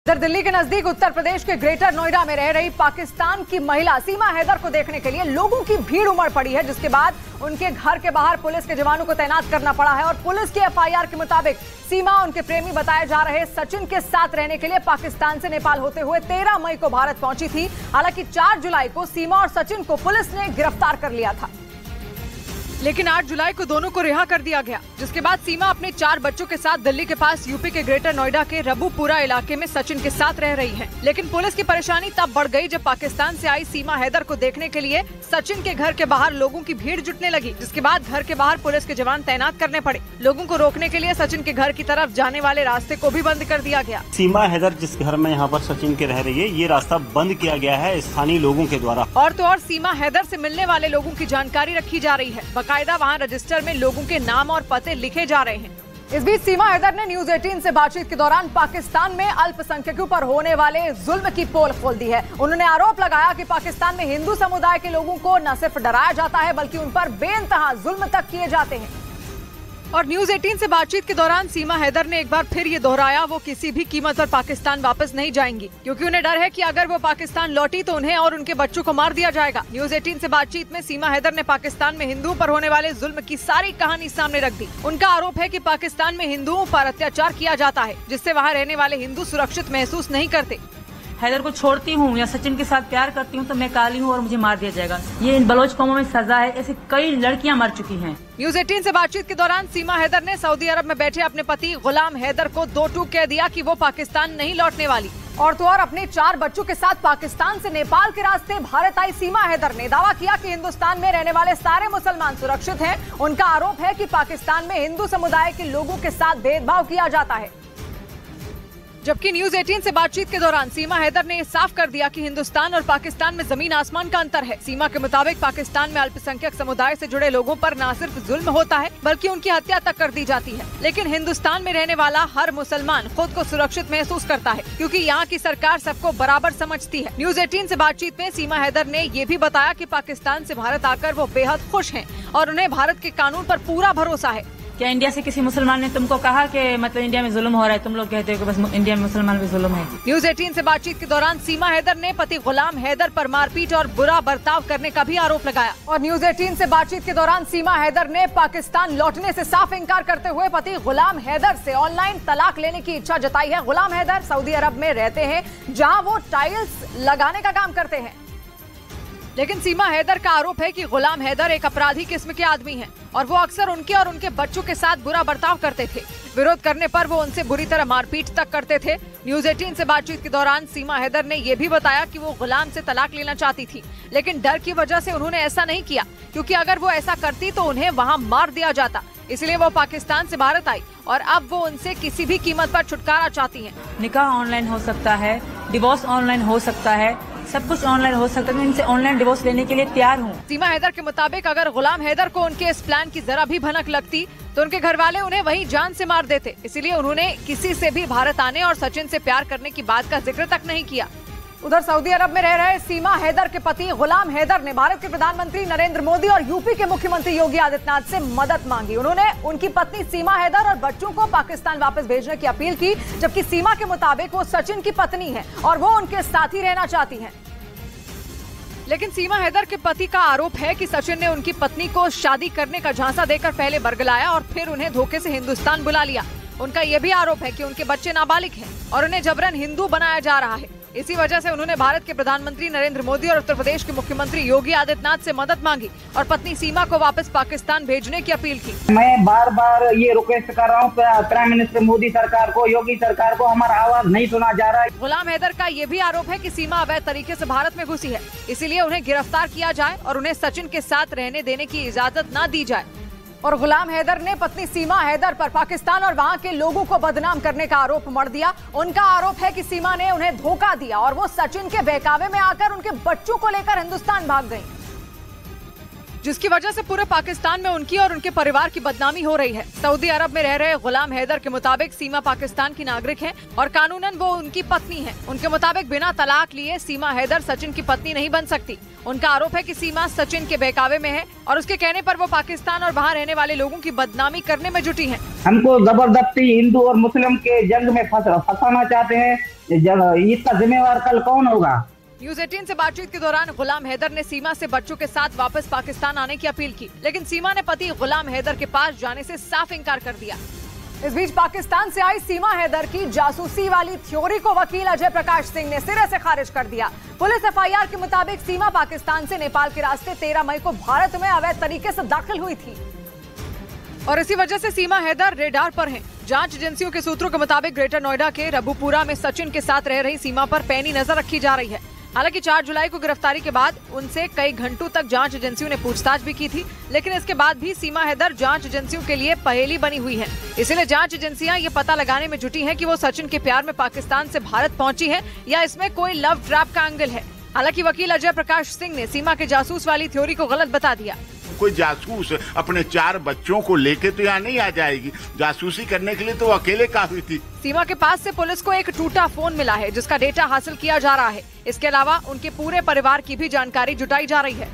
इधर दिल्ली के नजदीक उत्तर प्रदेश के ग्रेटर नोएडा में रह रही पाकिस्तान की महिला सीमा हैदर को देखने के लिए लोगों की भीड़ उमड़ पड़ी है, जिसके बाद उनके घर के बाहर पुलिस के जवानों को तैनात करना पड़ा है। और पुलिस की एफआईआर के मुताबिक सीमा उनके प्रेमी बताए जा रहे सचिन के साथ रहने के लिए पाकिस्तान से नेपाल होते हुए 13 मई को भारत पहुंची थी। हालांकि 4 जुलाई को सीमा और सचिन को पुलिस ने गिरफ्तार कर लिया था, लेकिन 8 जुलाई को दोनों को रिहा कर दिया गया, जिसके बाद सीमा अपने 4 बच्चों के साथ दिल्ली के पास यूपी के ग्रेटर नोएडा के रबूपुरा इलाके में सचिन के साथ रह रही है। लेकिन पुलिस की परेशानी तब बढ़ गई जब पाकिस्तान से आई सीमा हैदर को देखने के लिए सचिन के घर के बाहर लोगों की भीड़ जुटने लगी, जिसके बाद घर के बाहर पुलिस के जवान तैनात करने पड़े। लोगों को रोकने के लिए सचिन के घर की तरफ जाने वाले रास्ते को भी बंद कर दिया गया। सीमा हैदर जिस घर में यहाँ पर सचिन के रह रही है, ये रास्ता बंद किया गया है स्थानीय लोगों के द्वारा। और तो और सीमा हैदर से मिलने वाले लोगों की जानकारी रखी जा रही है, बाकायदा वहाँ रजिस्टर में लोगों के नाम और पते लिखे जा रहे हैं। इस बीच सीमा हैदर ने न्यूज 18 से बातचीत के दौरान पाकिस्तान में अल्पसंख्यकों पर होने वाले जुल्म की पोल खोल दी है। उन्होंने आरोप लगाया कि पाकिस्तान में हिंदू समुदाय के लोगों को न सिर्फ डराया जाता है बल्कि उन पर बेइंतहा जुल्म तक किए जाते हैं। और न्यूज 18 से बातचीत के दौरान सीमा हैदर ने एक बार फिर ये दोहराया, वो किसी भी कीमत पर पाकिस्तान वापस नहीं जाएंगी, क्योंकि उन्हें डर है कि अगर वो पाकिस्तान लौटी तो उन्हें और उनके बच्चों को मार दिया जाएगा। न्यूज 18 से बातचीत में सीमा हैदर ने पाकिस्तान में हिंदुओं पर होने वाले जुल्म की सारी कहानी सामने रख दी। उनका आरोप है कि पाकिस्तान में हिंदुओं पर अत्याचार किया जाता है, जिससे वहाँ रहने वाले हिंदू सुरक्षित महसूस नहीं करते। हैदर को छोड़ती हूँ या सचिन के साथ प्यार करती हूँ तो मैं काली हूँ और मुझे मार दिया जाएगा। ये इन बलोच कौमों में सजा है, ऐसी कई लड़कियाँ मर चुकी हैं। न्यूज 18 से बातचीत के दौरान सीमा हैदर ने सऊदी अरब में बैठे अपने पति गुलाम हैदर को 2 टूक कह दिया कि वो पाकिस्तान नहीं लौटने वाली। और तो और अपने 4 बच्चों के साथ पाकिस्तान से नेपाल के रास्ते भारत आई सीमा हैदर ने दावा किया कि हिंदुस्तान में रहने वाले सारे मुसलमान सुरक्षित हैं। उनका आरोप है कि पाकिस्तान में हिंदू समुदाय के लोगों के साथ भेदभाव किया जाता है। जबकि न्यूज 18 से बातचीत के दौरान सीमा हैदर ने साफ कर दिया कि हिंदुस्तान और पाकिस्तान में जमीन आसमान का अंतर है। सीमा के मुताबिक पाकिस्तान में अल्पसंख्यक समुदाय से जुड़े लोगों पर न सिर्फ जुल्म होता है बल्कि उनकी हत्या तक कर दी जाती है, लेकिन हिंदुस्तान में रहने वाला हर मुसलमान खुद को सुरक्षित महसूस करता है, क्योंकि यहाँ की सरकार सबको बराबर समझती है। न्यूज 18 से बातचीत में सीमा हैदर ने ये भी बताया कि पाकिस्तान से भारत आकर वो बेहद खुश हैं और उन्हें भारत के कानून पर पूरा भरोसा है। क्या इंडिया से किसी मुसलमान ने तुमको कहा कि मतलब इंडिया में जुल्म हो रहा है? तुम लोग कहते हो कि बस इंडिया में मुसलमान भी जुल्म है। न्यूज 18 से बातचीत के दौरान सीमा हैदर ने पति गुलाम हैदर पर मारपीट और बुरा बर्ताव करने का भी आरोप लगाया। और न्यूज 18 से बातचीत के दौरान सीमा हैदर ने पाकिस्तान लौटने से साफ इंकार करते हुए पति गुलाम हैदर से ऑनलाइन तलाक लेने की इच्छा जताई है। गुलाम हैदर सऊदी अरब में रहते हैं, जहाँ वो टाइल्स लगाने का काम करते हैं, लेकिन सीमा हैदर का आरोप है कि गुलाम हैदर एक अपराधी किस्म के आदमी हैं और वो अक्सर उनके और उनके बच्चों के साथ बुरा बर्ताव करते थे। विरोध करने पर वो उनसे बुरी तरह मारपीट तक करते थे। न्यूज 18 से बातचीत के दौरान सीमा हैदर ने ये भी बताया कि वो गुलाम से तलाक लेना चाहती थी, लेकिन डर की वजह से उन्होंने ऐसा नहीं किया, क्योंकि अगर वो ऐसा करती तो उन्हें वहाँ मार दिया जाता। इसलिए वो पाकिस्तान से भारत आई और अब वो उनसे किसी भी कीमत पर छुटकारा चाहती हैं। निकाह ऑनलाइन हो सकता है, डिवोर्स ऑनलाइन हो सकता है, सब कुछ ऑनलाइन हो सकता है। मैं इनसे ऑनलाइन डिवोर्स लेने के लिए तैयार हूँ। सीमा हैदर के मुताबिक अगर गुलाम हैदर को उनके इस प्लान की जरा भी भनक लगती तो उनके घर वाले उन्हें वहीं जान से मार देते। इसीलिए उन्होंने किसी से भी भारत आने और सचिन से प्यार करने की बात का जिक्र तक नहीं किया। उधर सऊदी अरब में रह रहे सीमा हैदर के पति गुलाम हैदर ने भारत के प्रधानमंत्री नरेंद्र मोदी और यूपी के मुख्यमंत्री योगी आदित्यनाथ से मदद मांगी। उन्होंने उनकी पत्नी सीमा हैदर और बच्चों को पाकिस्तान वापस भेजने की अपील की, जबकि सीमा के मुताबिक वो सचिन की पत्नी है और वो उनके साथ ही रहना चाहती हैं। लेकिन सीमा हैदर के पति का आरोप है कि सचिन ने उनकी पत्नी को शादी करने का झांसा देकर पहले बरगलाया और फिर उन्हें धोखे से हिंदुस्तान बुला लिया। उनका यह भी आरोप है कि उनके बच्चे नाबालिग हैं और उन्हें जबरन हिंदू बनाया जा रहा है। इसी वजह से उन्होंने भारत के प्रधानमंत्री नरेंद्र मोदी और उत्तर प्रदेश के मुख्यमंत्री योगी आदित्यनाथ से मदद मांगी और पत्नी सीमा को वापस पाकिस्तान भेजने की अपील की। मैं बार बार ये रिक्वेस्ट कर रहा हूँ प्राइम मिनिस्टर मोदी सरकार को, योगी सरकार को, हमारा आवाज नहीं सुना जा रहा है। गुलाम हैदर का ये भी आरोप है कि सीमा अवैध तरीके से भारत में घुसी है, इसीलिए उन्हें गिरफ्तार किया जाए और उन्हें सचिन के साथ रहने देने की इजाजत न दी जाए। और गुलाम हैदर ने पत्नी सीमा हैदर पर पाकिस्तान और वहां के लोगों को बदनाम करने का आरोप मढ़ दिया। उनका आरोप है कि सीमा ने उन्हें धोखा दिया और वो सचिन के बहकावे में आकर उनके बच्चों को लेकर हिंदुस्तान भाग गईं। जिसकी वजह से पूरे पाकिस्तान में उनकी और उनके परिवार की बदनामी हो रही है। सऊदी अरब में रह रहे गुलाम हैदर के मुताबिक सीमा पाकिस्तान की नागरिक है और कानूनन वो उनकी पत्नी है। उनके मुताबिक बिना तलाक लिए सीमा हैदर सचिन की पत्नी नहीं बन सकती। उनका आरोप है कि सीमा सचिन के बहकावे में है और उसके कहने पर वो पाकिस्तान और वहाँ रहने वाले लोगों की बदनामी करने में जुटी है। हमको जबरदस्ती हिंदू और मुस्लिम के जंग में फंसाना चाहते हैं। इसका जिम्मेवार कल कौन होगा? न्यूज 18 से बातचीत के दौरान गुलाम हैदर ने सीमा से बच्चों के साथ वापस पाकिस्तान आने की अपील की, लेकिन सीमा ने पति गुलाम हैदर के पास जाने से साफ इनकार कर दिया। इस बीच पाकिस्तान से आई सीमा हैदर की जासूसी वाली थ्योरी को वकील अजय प्रकाश सिंह ने सिरे से खारिज कर दिया। पुलिस एफआईआर के मुताबिक सीमा पाकिस्तान से नेपाल के रास्ते 13 मई को भारत में अवैध तरीके से दाखिल हुई थी और इसी वजह से सीमा हैदर रेडार पर हैं। जांच एजेंसियों के सूत्रों के मुताबिक ग्रेटर नोएडा के रबुपुरा में सचिन के साथ रह रही सीमा पर पैनी नजर रखी जा रही है। हालांकि 4 जुलाई को गिरफ्तारी के बाद उनसे कई घंटों तक जांच एजेंसियों ने पूछताछ भी की थी, लेकिन इसके बाद भी सीमा हैदर जांच एजेंसियों के लिए पहेली बनी हुई है। इसलिए जांच एजेंसियां ये पता लगाने में जुटी हैं कि वो सचिन के प्यार में पाकिस्तान से भारत पहुंची है या इसमें कोई लव ट्रैप का एंगल है। हालांकि वकील अजय प्रकाश सिंह ने सीमा के जासूस वाली थ्योरी को गलत बता दिया। कोई जासूस अपने 4 बच्चों को लेके तो यहाँ नहीं आ जाएगी। जासूसी करने के लिए तो अकेले काफी थी। सीमा के पास से पुलिस को एक टूटा फोन मिला है जिसका डेटा हासिल किया जा रहा है। इसके अलावा उनके पूरे परिवार की भी जानकारी जुटाई जा रही है।